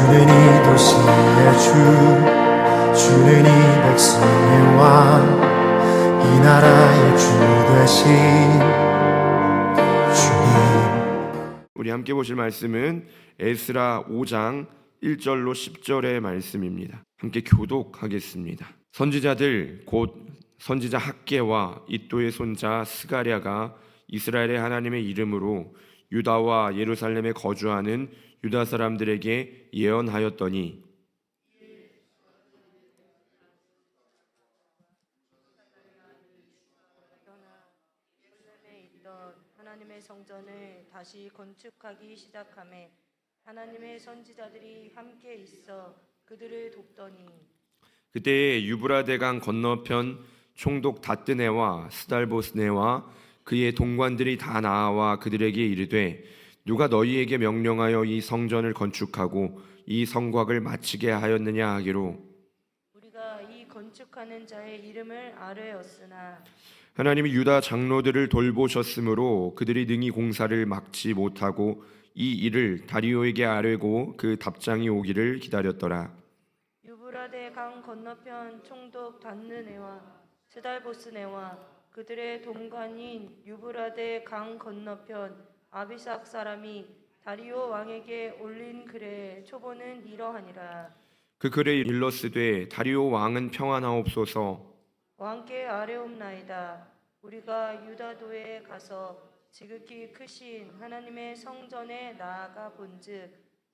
주는 이 도시의 주는 이 백성의 왕, 이 나라의 주 되신 주님. 우리 함께 보실 말씀은 에스라 5장 1절로 10절의 말씀입니다. 함께 교독하겠습니다. 선지자들 곧 선지자 학개와 이도의 손자 스가랴가 이스라엘의 하나님의 이름으로 유다와 예루살렘에 거주하는 유다 사람들에게 예언하였더니 예루살렘에 있던 하나님의 성전을 다시 건축하기 시작하매 하나님의 선지자들이 함께 있어 그들을 돕더니 그때에 유브라데강 건너편 총독 다뜨네와 스달보스네와 그의 동관들이 다 나와 그들에게 이르되 누가 너희에게 명령하여 이 성전을 건축하고 이 성곽을 마치게 하였느냐 하기로 우리가 이 건축하는 자의 이름을 아뢰었으나 하나님이 유다 장로들을 돌보셨으므로 그들이 능히 공사를 막지 못하고 이 일을 다리오에게 아뢰고 그 답장이 오기를 기다렸더라. 유브라데 강 건너편 총독 단느네와 스달보스네와 그들의 동관인 유브라데 강 건너편 아비삭 사람이 다리오 왕에게 올린 글의 초본은 이러하니라. 그 글에 일러스되 다리오 왕은 평안하옵소서. 왕께 아뢰옵나이다. 우리가 유다도에 가서 지극히 크신 하나님의 성전에 나아가 본즉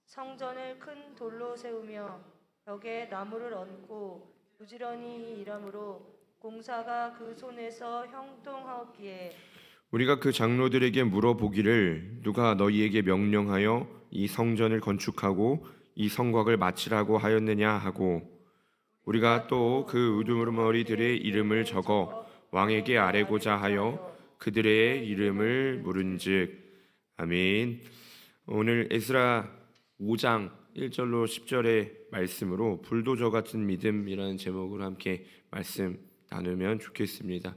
성전을 큰 돌로 세우며 벽에 나무를 얹고 부지런히 일하므로 공사가 그 손에서 형통하옵기에 우리가 그 장로들에게 물어보기를 누가 너희에게 명령하여 이 성전을 건축하고 이 성곽을 마치라고 하였느냐 하고 우리가 또 그 우두머리들의 이름을 적어 왕에게 아뢰고자 하여 그들의 이름을 물은즉. 아멘. 오늘 에스라 5장 1절로 10절의 말씀으로 불도저 같은 믿음이라는 제목으로 함께 말씀 나누면 좋겠습니다.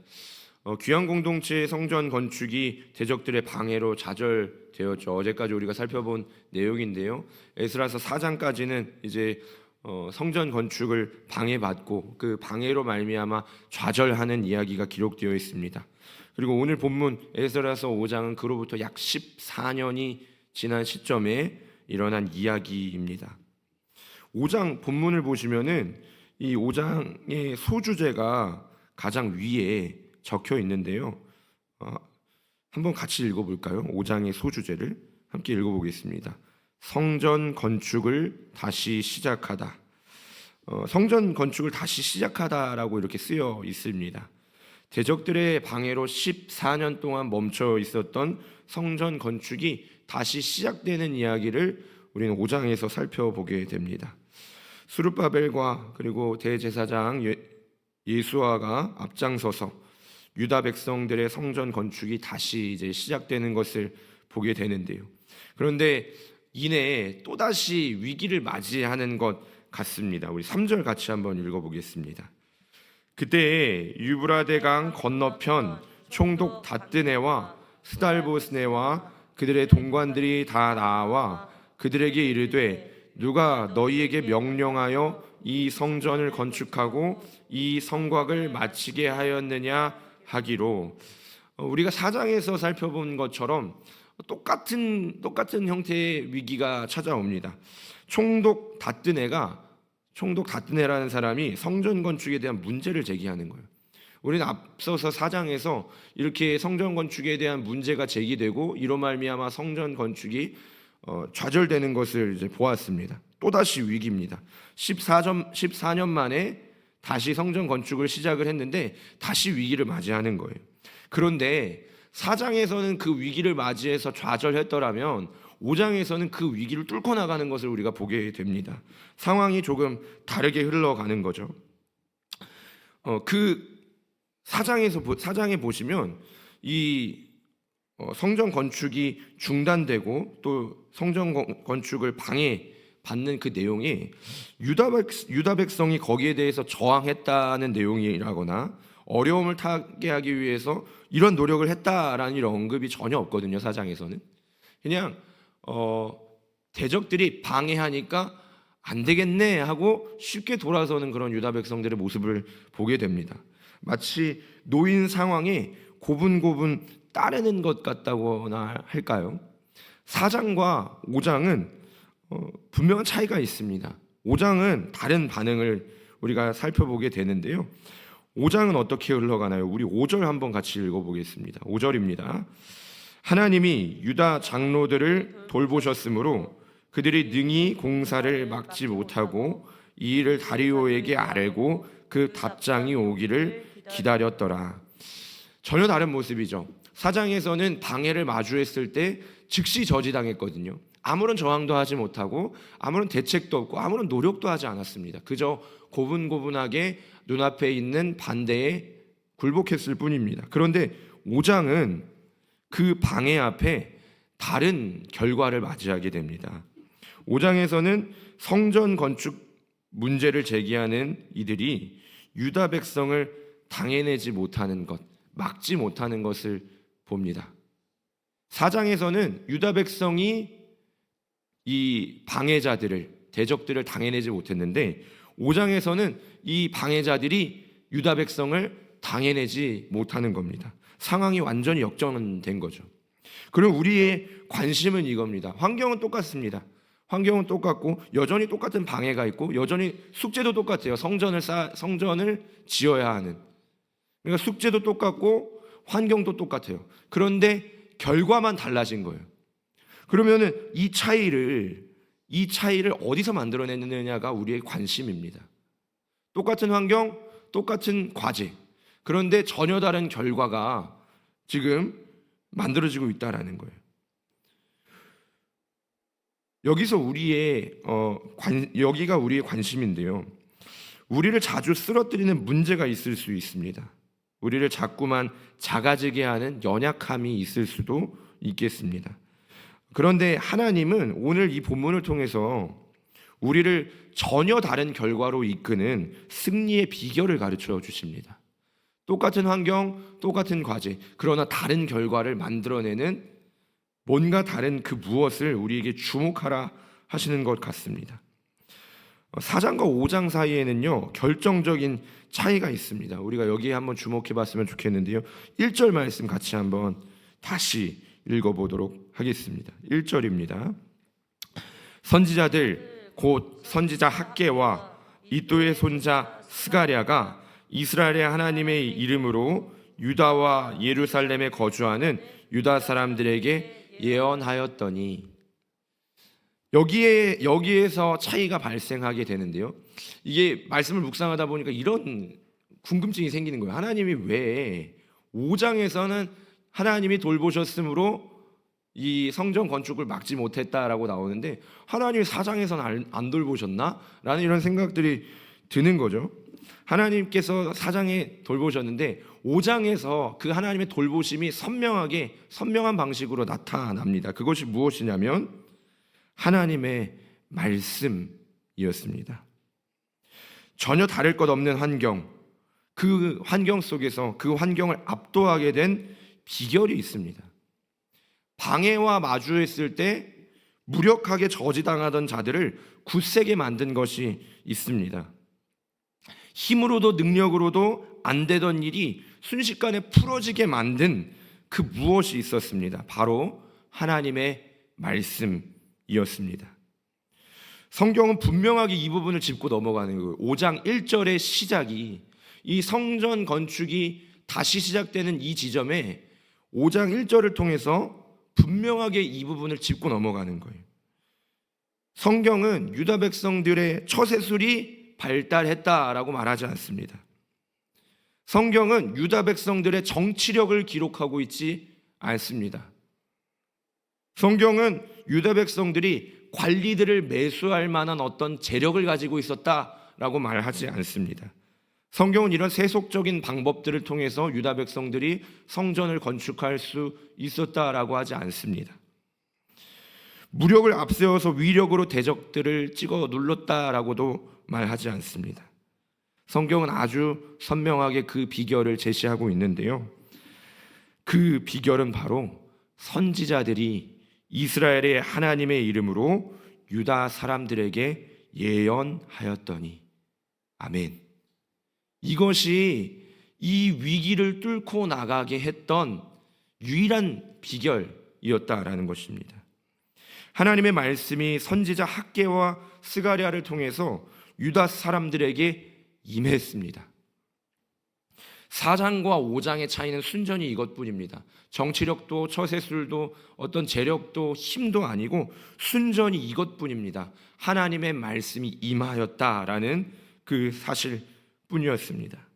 귀한 공동체의 성전 건축이 대적들의 방해로 좌절되었죠. 어제까지 우리가 살펴본 내용인데요. 에스라서 4장까지는 이제 성전 건축을 방해받고 그 방해로 말미암아 좌절하는 이야기가 기록되어 있습니다. 그리고 오늘 본문 에스라서 5장은 그로부터 약 14년이 지난 시점에 일어난 이야기입니다. 5장 본문을 보시면은 이 5장의 소주제가 가장 위에 적혀 있는데요. 한번 같이 읽어볼까요? 5장의 소주제를 함께 읽어보겠습니다. 성전 건축을 다시 시작하다. 성전 건축을 다시 시작하다라고 이렇게 쓰여 있습니다. 대적들의 방해로 14년 동안 멈춰 있었던 성전 건축이 다시 시작되는 이야기를 우리는 5장에서 살펴보게 됩니다. 스룹바벨과 그리고 대제사장 예수아가 앞장서서 유다 백성들의 성전 건축이 다시 이제 시작되는 것을 보게 되는데요. 그런데 이내 또다시 위기를 맞이하는 것 같습니다. 우리 3절 같이 한번 읽어보겠습니다. 그때 유브라데강 건너편 총독 다뜨네와 스달보스네와 그들의 동관들이 다 나와 그들에게 이르되 누가 너희에게 명령하여 이 성전을 건축하고 이 성곽을 마치게 하였느냐 하기로 우리가 4장에서 살펴본 것처럼 똑같은 형태의 위기가 찾아옵니다. 총독 다뜨네라는 사람이 성전 건축에 대한 문제를 제기하는 거예요. 우리는 앞서서 4장에서 이렇게 성전 건축에 대한 문제가 제기되고 이로 말미암아 성전 건축이 좌절되는 것을 이제 보았습니다. 또다시 위기입니다. 14년 만에 다시 성전 건축을 시작을 했는데 다시 위기를 맞이하는 거예요. 그런데 4장에서는 그 위기를 맞이해서 좌절했더라면 5장에서는 그 위기를 뚫고 나가는 것을 우리가 보게 됩니다. 상황이 조금 다르게 흘러가는 거죠. 그 4장에 보시면 이 성전 건축이 중단되고 또 성전 건축을 방해받는 그 내용이 유다 백성이 거기에 대해서 저항했다는 내용이라거나 어려움을 타게 하기 위해서 이런 노력을 했다라는 이런 언급이 전혀 없거든요. 4장에서는 그냥 대적들이 방해하니까 안 되겠네 하고 쉽게 돌아서는 그런 유다 백성들의 모습을 보게 됩니다. 마치 놓인 상황에 고분고분 따르는 것 같다거나 할까요? 4장과 5장은 분명한 차이가 있습니다. 5장은 다른 반응을 우리가 살펴보게 되는데요. 5장은 어떻게 흘러가나요? 우리 5절 한번 같이 읽어보겠습니다. 5절입니다. 하나님이 유다 장로들을 돌보셨으므로 그들이 능히 공사를 막지 못하고 이 일을 다리오에게 아뢰고 그 답장이 오기를 기다렸더라. 전혀 다른 모습이죠. 4장에서는 방해를 마주했을 때 즉시 저지당했거든요. 아무런 저항도 하지 못하고 아무런 대책도 없고 아무런 노력도 하지 않았습니다. 그저 고분고분하게 눈앞에 있는 반대에 굴복했을 뿐입니다. 그런데 5장은 그 방해 앞에 다른 결과를 맞이하게 됩니다. 5장에서는 성전 건축 문제를 제기하는 이들이 유다 백성을 당해내지 못하는 것, 막지 못하는 것을 봅니다. 4장에서는 유다 백성이 이 방해자들을, 대적들을 당해내지 못했는데 5장에서는 이 방해자들이 유다 백성을 당해내지 못하는 겁니다. 상황이 완전히 역전된 거죠. 그럼 우리의 관심은 이겁니다. 환경은 똑같습니다. 환경은 똑같고 여전히 똑같은 방해가 있고 여전히 숙제도 똑같아요. 성전을 지어야 하는. 그러니까 숙제도 똑같고 환경도 똑같아요. 그런데 결과만 달라진 거예요. 그러면은 이 차이를 어디서 만들어내느냐가 우리의 관심입니다. 똑같은 환경, 똑같은 과제. 그런데 전혀 다른 결과가 지금 만들어지고 있다라는 거예요. 여기가 우리의 관심인데요. 우리를 자주 쓰러뜨리는 문제가 있을 수 있습니다. 우리를 자꾸만 작아지게 하는 연약함이 있을 수도 있겠습니다. 그런데 하나님은 오늘 이 본문을 통해서 우리를 전혀 다른 결과로 이끄는 승리의 비결을 가르쳐 주십니다. 똑같은 환경, 똑같은 과제, 그러나 다른 결과를 만들어내는 뭔가 다른 그 무엇을 우리에게 주목하라 하시는 것 같습니다. 4장과 5장 사이에는요, 결정적인 차이가 있습니다. 우리가 여기에 한번 주목해 봤으면 좋겠는데요. 1절 말씀 같이 한번 다시 읽어보도록 하겠습니다. 1절입니다. 선지자들 곧 선지자 학개와 이도의 손자 스가랴가 이스라엘의 하나님의 이름으로 유다와 예루살렘에 거주하는 유다 사람들에게 예언하였더니, 여기에서 차이가 발생하게 되는데요. 이게 말씀을 묵상하다 보니까 이런 궁금증이 생기는 거예요. 하나님이 왜 5장에서는 하나님이 돌보셨으므로 이 성전 건축을 막지 못했다라고 나오는데 하나님이 4장에서는 안 돌보셨나? 라는 이런 생각들이 드는 거죠. 하나님께서 4장에 돌보셨는데 5장에서 그 하나님의 돌보심이 선명한 방식으로 나타납니다. 그것이 무엇이냐면 하나님의 말씀이었습니다. 전혀 다를 것 없는 환경, 그 환경 속에서 그 환경을 압도하게 된 비결이 있습니다. 방해와 마주했을 때 무력하게 저지당하던 자들을 굳세게 만든 것이 있습니다. 힘으로도 능력으로도 안 되던 일이 순식간에 풀어지게 만든 그 무엇이 있었습니다. 바로 하나님의 말씀이었습니다. 성경은 분명하게 이 부분을 짚고 넘어가는 거예요. 5장 1절의 시작이, 이 성전 건축이 다시 시작되는 이 지점에 5장 1절을 통해서 분명하게 이 부분을 짚고 넘어가는 거예요. 성경은 유다 백성들의 처세술이 발달했다라고 말하지 않습니다. 성경은 유다 백성들의 정치력을 기록하고 있지 않습니다. 성경은 유다 백성들이 관리들을 매수할 만한 어떤 재력을 가지고 있었다라고 말하지 않습니다. 성경은 이런 세속적인 방법들을 통해서 유다 백성들이 성전을 건축할 수 있었다라고 하지 않습니다. 무력을 앞세워서 위력으로 대적들을 찍어 눌렀다라고도 말하지 않습니다. 성경은 아주 선명하게 그 비결을 제시하고 있는데요. 그 비결은 바로 선지자들이 이스라엘의 하나님의 이름으로 유다 사람들에게 예언하였더니. 아멘. 이것이 이 위기를 뚫고 나가게 했던 유일한 비결이었다라는 것입니다. 하나님의 말씀이 선지자 학개와 스가랴를 통해서 유다 사람들에게 임했습니다. 4장과 5장의 차이는 순전히 이것뿐입니다. 정치력도 처세술도 어떤 재력도 힘도 아니고 순전히 이것뿐입니다. 하나님의 말씀이 임하였다라는 그 사실뿐이었습니다.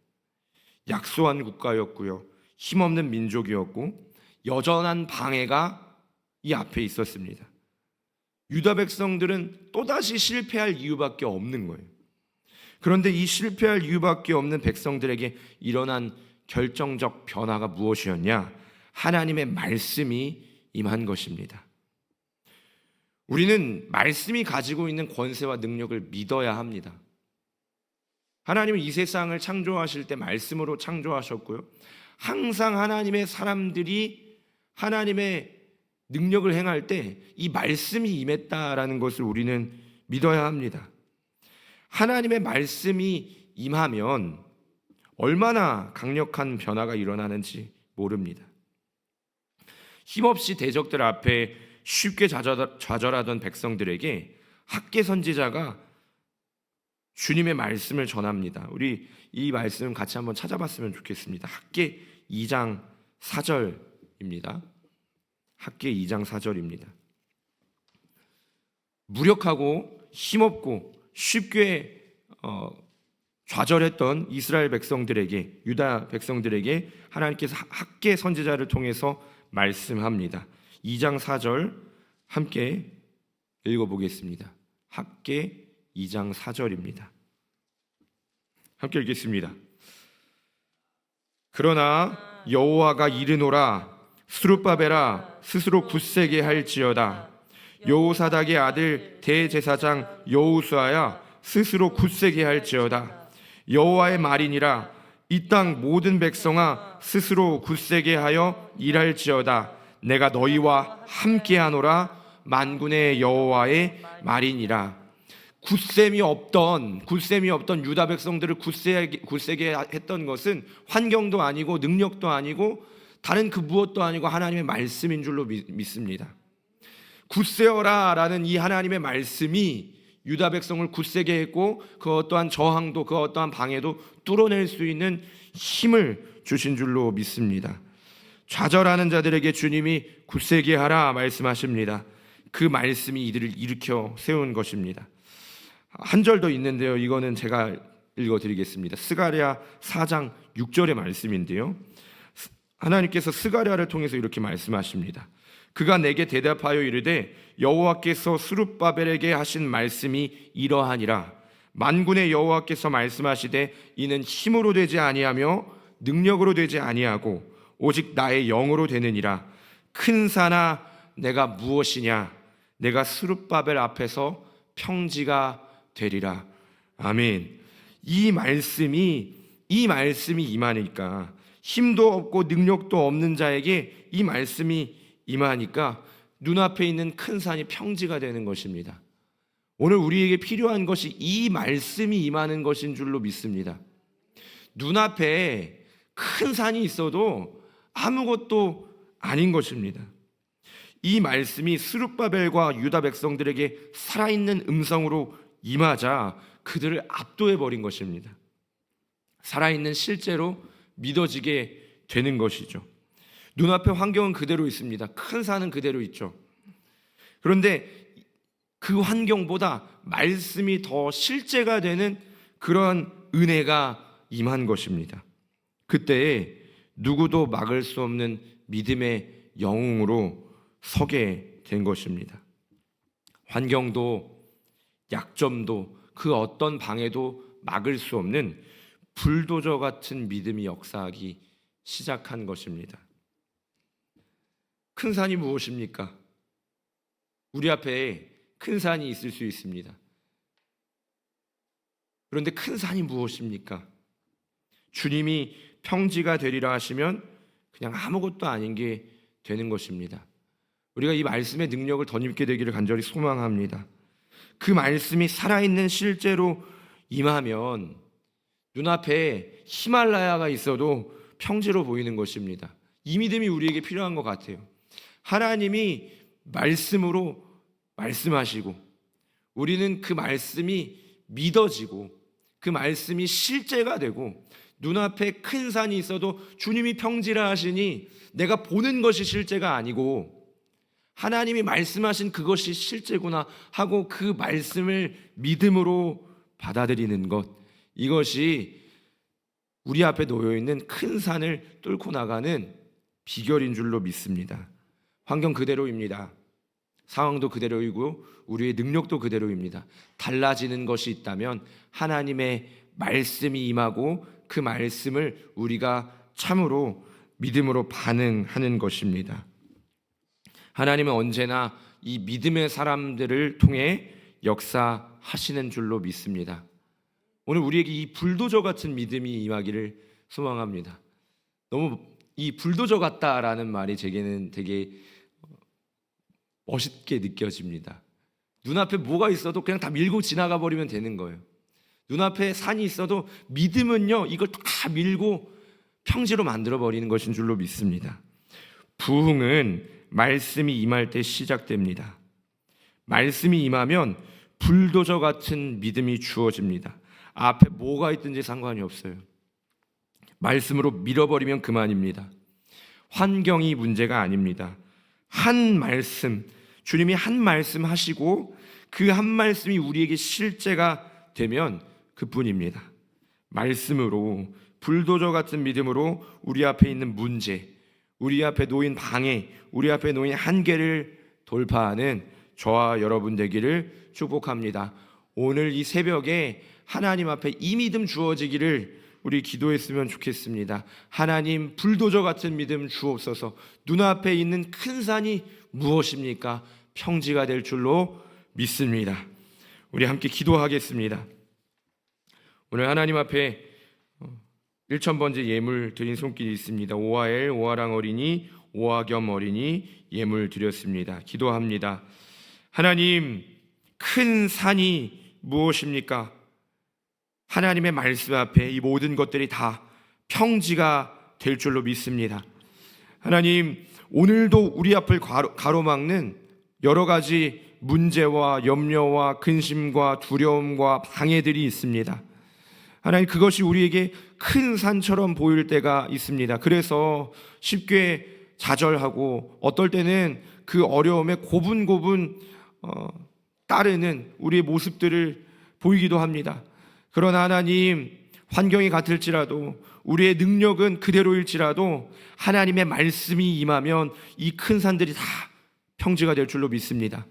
약소한 국가였고요, 힘없는 민족이었고 여전한 방해가 이 앞에 있었습니다. 유다 백성들은 또다시 실패할 이유밖에 없는 거예요. 그런데 이 실패할 이유밖에 없는 백성들에게 일어난 결정적 변화가 무엇이었냐? 하나님의 말씀이 임한 것입니다. 우리는 말씀이 가지고 있는 권세와 능력을 믿어야 합니다. 하나님은 이 세상을 창조하실 때 말씀으로 창조하셨고요, 항상 하나님의 사람들이 하나님의 능력을 행할 때 이 말씀이 임했다라는 것을 우리는 믿어야 합니다. 하나님의 말씀이 임하면 얼마나 강력한 변화가 일어나는지 모릅니다. 힘없이 대적들 앞에 쉽게 좌절하던 백성들에게 학개 선지자가 주님의 말씀을 전합니다. 우리 이 말씀 같이 한번 찾아봤으면 좋겠습니다. 학개 2장 4절입니다. 학개 2장 4절입니다. 무력하고 힘없고 쉽게 좌절했던 이스라엘 백성들에게, 유다 백성들에게 하나님께서 학개 선지자를 통해서 말씀합니다. 2장 4절 함께 읽어보겠습니다. 학개 2장 4절입니다. 함께 읽겠습니다. 그러나 여호와가 이르노라, 스룹바벨아 스스로 굳세게 할지어다. 여호사닥의 아들 대제사장 여호수아야 스스로 굳세게 할지어다. 여호와의 말이니라, 이 땅 모든 백성아 스스로 굳세게 하여 일할지어다. 내가 너희와 함께하노라, 만군의 여호와의 말이니라. 굳셈이 없던 유다 백성들을 굳세게 했던 것은 환경도 아니고 능력도 아니고 다른 그 무엇도 아니고 하나님의 말씀인 줄로 믿습니다. 굳세어라 라는 이 하나님의 말씀이 유다 백성을 굳세게 했고 그 어떠한 저항도 그 어떠한 방해도 뚫어낼 수 있는 힘을 주신 줄로 믿습니다. 좌절하는 자들에게 주님이 굳세게 하라 말씀하십니다. 그 말씀이 이들을 일으켜 세운 것입니다. 한 절 더 있는데요, 이거는 제가 읽어드리겠습니다. 스가랴 4장 6절의 말씀인데요, 하나님께서 스가랴를 통해서 이렇게 말씀하십니다. 그가 내게 대답하여 이르되 여호와께서 스룹바벨에게 하신 말씀이 이러하니라. 만군의 여호와께서 말씀하시되 이는 힘으로 되지 아니하며 능력으로 되지 아니하고 오직 나의 영으로 되느니라. 큰 산아 내가 무엇이냐? 내가 스룹바벨 앞에서 평지가 되리라. 아멘. 이 말씀이 임하니까, 힘도 없고 능력도 없는 자에게 이 말씀이 임하니까 눈앞에 있는 큰 산이 평지가 되는 것입니다. 오늘 우리에게 필요한 것이 이 말씀이 임하는 것인 줄로 믿습니다. 눈앞에 큰 산이 있어도 아무것도 아닌 것입니다. 이 말씀이 스룹바벨과 유다 백성들에게 살아있는 음성으로 임하자 그들을 압도해버린 것입니다. 살아있는 실제로 믿어지게 되는 것이죠. 눈앞에 환경은 그대로 있습니다. 큰 산은 그대로 있죠. 그런데 그 환경보다 말씀이 더 실제가 되는 그런 은혜가 임한 것입니다. 그때 누구도 막을 수 없는 믿음의 영웅으로 서게 된 것입니다. 환경도 약점도 그 어떤 방해도 막을 수 없는 불도저 같은 믿음이 역사하기 시작한 것입니다. 큰 산이 무엇입니까? 우리 앞에 큰 산이 있을 수 있습니다. 그런데 큰 산이 무엇입니까? 주님이 평지가 되리라 하시면 그냥 아무것도 아닌 게 되는 것입니다. 우리가 이 말씀의 능력을 덧입게 되기를 간절히 소망합니다. 그 말씀이 살아있는 실제로 임하면 눈앞에 히말라야가 있어도 평지로 보이는 것입니다. 이 믿음이 우리에게 필요한 것 같아요. 하나님이 말씀으로 말씀하시고 우리는 그 말씀이 믿어지고 그 말씀이 실제가 되고 눈앞에 큰 산이 있어도 주님이 평지라 하시니 내가 보는 것이 실제가 아니고 하나님이 말씀하신 그것이 실제구나 하고 그 말씀을 믿음으로 받아들이는 것, 이것이 우리 앞에 놓여있는 큰 산을 뚫고 나가는 비결인 줄로 믿습니다. 환경 그대로입니다. 상황도 그대로이고 우리의 능력도 그대로입니다. 달라지는 것이 있다면 하나님의 말씀이 임하고 그 말씀을 우리가 참으로 믿음으로 반응하는 것입니다. 하나님은 언제나 이 믿음의 사람들을 통해 역사하시는 줄로 믿습니다. 오늘 우리에게 이 불도저 같은 믿음이 임하기를 소망합니다. 너무 이 불도저 같다라는 말이 제게는 되게 멋있게 느껴집니다. 눈앞에 뭐가 있어도 그냥 다 밀고 지나가 버리면 되는 거예요. 눈앞에 산이 있어도 믿음은요, 이걸 다 밀고 평지로 만들어 버리는 것인 줄로 믿습니다. 부흥은 말씀이 임할 때 시작됩니다. 말씀이 임하면 불도저 같은 믿음이 주어집니다. 앞에 뭐가 있든지 상관이 없어요. 말씀으로 밀어버리면 그만입니다. 환경이 문제가 아닙니다. 한 말씀, 주님이 한 말씀 하시고 그 한 말씀이 우리에게 실제가 되면 그뿐입니다. 말씀으로, 불도저 같은 믿음으로 우리 앞에 있는 문제, 우리 앞에 놓인 방해, 우리 앞에 놓인 한계를 돌파하는 저와 여러분 되기를 축복합니다. 오늘 이 새벽에 하나님 앞에 이 믿음 주어지기를 우리 기도했으면 좋겠습니다. 하나님, 불도저 같은 믿음 주옵소서. 눈앞에 있는 큰 산이 무엇입니까? 평지가 될 줄로 믿습니다. 우리 함께 기도하겠습니다. 오늘 하나님 앞에 1000번째 예물 드린 손길이 있습니다. 오하엘, 오하랑 어린이, 오하겸 어린이 예물 드렸습니다. 기도합니다. 하나님, 큰 산이 무엇입니까? 하나님의 말씀 앞에 이 모든 것들이 다 평지가 될 줄로 믿습니다. 하나님, 오늘도 우리 앞을 가로막는 여러 가지 문제와 염려와 근심과 두려움과 방해들이 있습니다. 하나님, 그것이 우리에게 큰 산처럼 보일 때가 있습니다. 그래서 쉽게 좌절하고 어떨 때는 그 어려움에 고분고분 따르는 우리의 모습들을 보이기도 합니다. 그러나 하나님, 환경이 같을지라도 우리의 능력은 그대로일지라도 하나님의 말씀이 임하면 이 큰 산들이 다 평지가 될 줄로 믿습니다.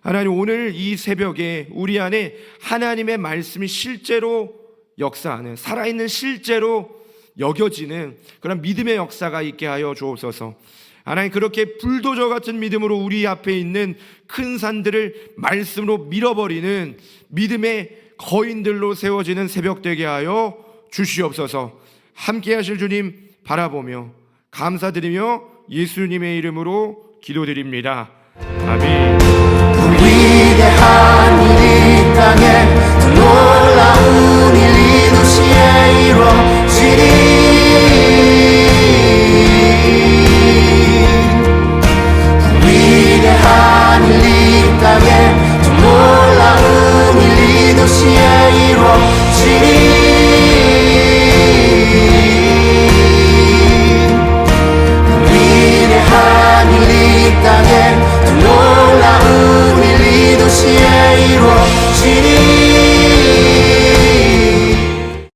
하나님, 오늘 이 새벽에 우리 안에 하나님의 말씀이 실제로 역사하는, 살아있는 실제로 여겨지는 그런 믿음의 역사가 있게 하여 주옵소서. 하나님, 그렇게 불도저 같은 믿음으로 우리 앞에 있는 큰 산들을 말씀으로 밀어버리는 믿음의 거인들로 세워지는 새벽 되게 하여 주시옵소서. 함께 하실 주님 바라보며 감사드리며 예수님의 이름으로 기도드립니다. 아멘. 위대한